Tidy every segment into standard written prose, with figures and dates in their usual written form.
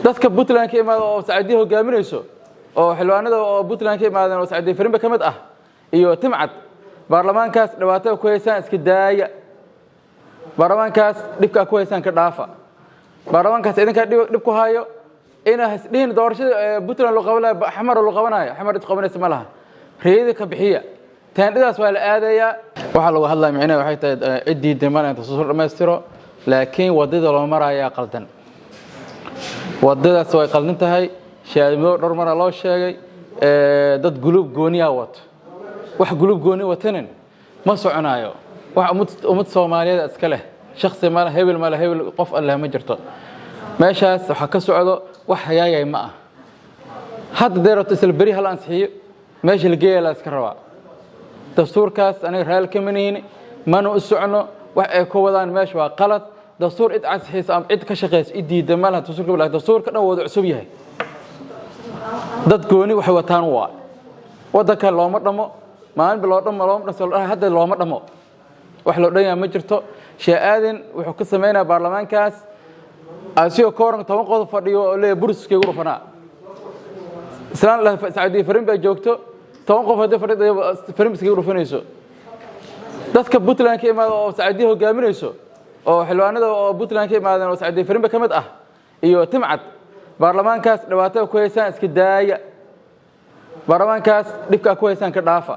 dadka Puntland ka imaado oo Saacadiyo hogaaminayso oo xilwaanada oo Puntland ka imaadeen oo Saacadiyo Firimbe kamid ah iyo Timcad baarlamaankaas dhawaatada ku heysaan iska daaya baarlamaankaas dhibka ku heysaan ka dhaafa baarlamaankaas idinka dhib ku hayo ina hasdhiin doorashada Puntland loo qabanay xamar loo qabanayo xamar cid qabanaysa ma laha reeyada ka bixiya taandidaas waa la aadaya waxa lagu hadlaa micnaheedu waxay tahay cidii diimaan inta soo dhameystiro laakiin wadada loo marayo qaldan wadadaas way qaldan tahay shaadimo dhor mar loo sheegay dad guluub gooniya wato wax guluub gooni watanan ma soconayo wax umad Soomaaliyeed iska leh shakhsi ma la hebel qof Allah ma jirto meeshaas waxa ka socdo wax hayaayay ma ah hadda deerto isla bari hal ansixiyo meesha la geeyay la iska rabaa dastuurkaas aniga raal ka maniin mana u socono wax ay ku wadaan meesha waa qalad dastuur cid casxiis am cid ka shaqeys idiida malaha dastuurka walaal dastuurka dhan wada cusub yahay dad gooni wax wataan waa wadanka looma dhamo maalin biloo dhamo looma dhasal hadda looma dhamo wax loo dhan ma jirto shee'aadan wuxuu ka sameeynaa baarlamaankaas asiyo kooran 10 qodob fadhiyo oo leeyahay burskiga ugu rufanaa islaan la Saacadiyo Firimbe joogto 10 qof hadda fadhiyo Firimbe ugu rufanayso dadka Puntland ka imaado oo Saacadiyo hogaaminayso oo xilwaanada oo Puntland ka imaadeen oo Saacadiyo Firimbe kamid ah iyo Timcad baarlamaankaas dhawaatada ku heysaan iska daaya baarlamaankaas dhibka ku heysaan ka dhaafa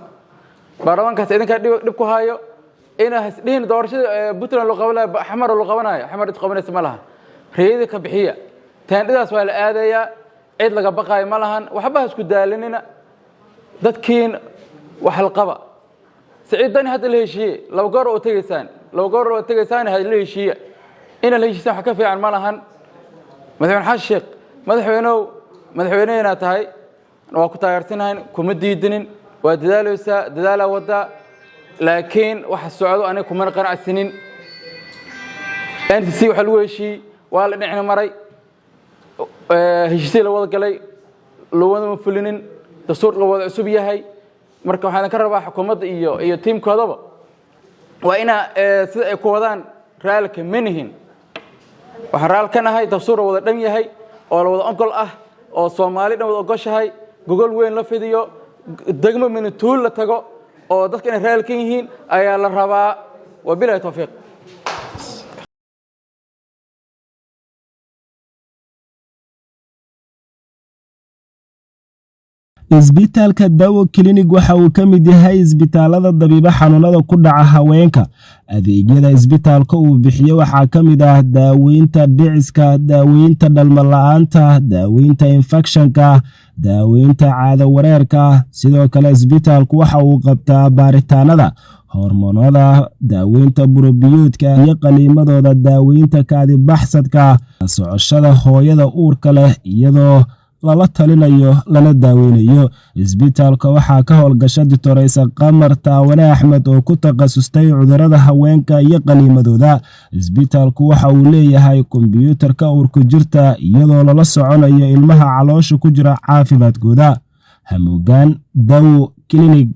baarlamaankaas idinka dhib ku hayo ina hasdhiin doorashada Puntland loo qabanay xamar loo qabanayo xamar cid qabanaysa ma laha reeyada ka bixiya taandidaas waa la aadaya cid laga baqay ma lahan waxba isku daalinina dadkiin wax la qaba سعيدني هذا الهشية لو قرأوا تجسان هذا الهشية إن الهشية حكفي عن مالهن مثلا حشق مدحوينين هاي وقت عرسنهن كمدي الدين ودلالة ودا لكن واحد السعودة أنا كمان قرأ السنين أنت تسيب حلوة شيء ولا نحن مري هشية لو وضع لي لو وضع مفلنين تصور لو وضع سبيا هاي marka waxaan ka rabaa xukuumadda iyo teamkoodaba waa ina sida ay ku wadaan raalka manihin waxa raalkan ahay dastuur wada dhan yahay oo la wada ogol ah oo Soomaali dhan wada ogoshahay gogol weyn la fidiyo degmo min tuul la tago oo dadka in raalkan yihiin ayaa la rabaa wabillahi tawfiiq isbitaalka Dawo Clinic waxa uu ka mid yahay isbitaalada dabiiba xanuunada ku dhaca haweenka adeegyada isbitaalka uu bixiyo waxa ka mid ah daaweynta dhiciska daaweynta dhalmo la'aanta daaweynta infectionka daaweynta caado wareerka sidoo kale isbitaalku waxa uu qabtaa baaritaanada hormoonada daaweynta burobiyoodka iyo qaliimadooda daaweynta kaadi baxsadka socoshada hooyada uurka leh iyadoo lala talinayo lana daaweynayo isbitaalka waxa ka howlgasha Dr. Qamar Taawane Axmed oo ku takhasustay cudurrada haweenka iyo qaliimadooda isbitaalku waxa uu leeyahay kombiyuutarka uurka jirta iyadoo lala soconayo ilmaha caloosha ku jira caafimaadkooda hamuugaan Dawo Clinic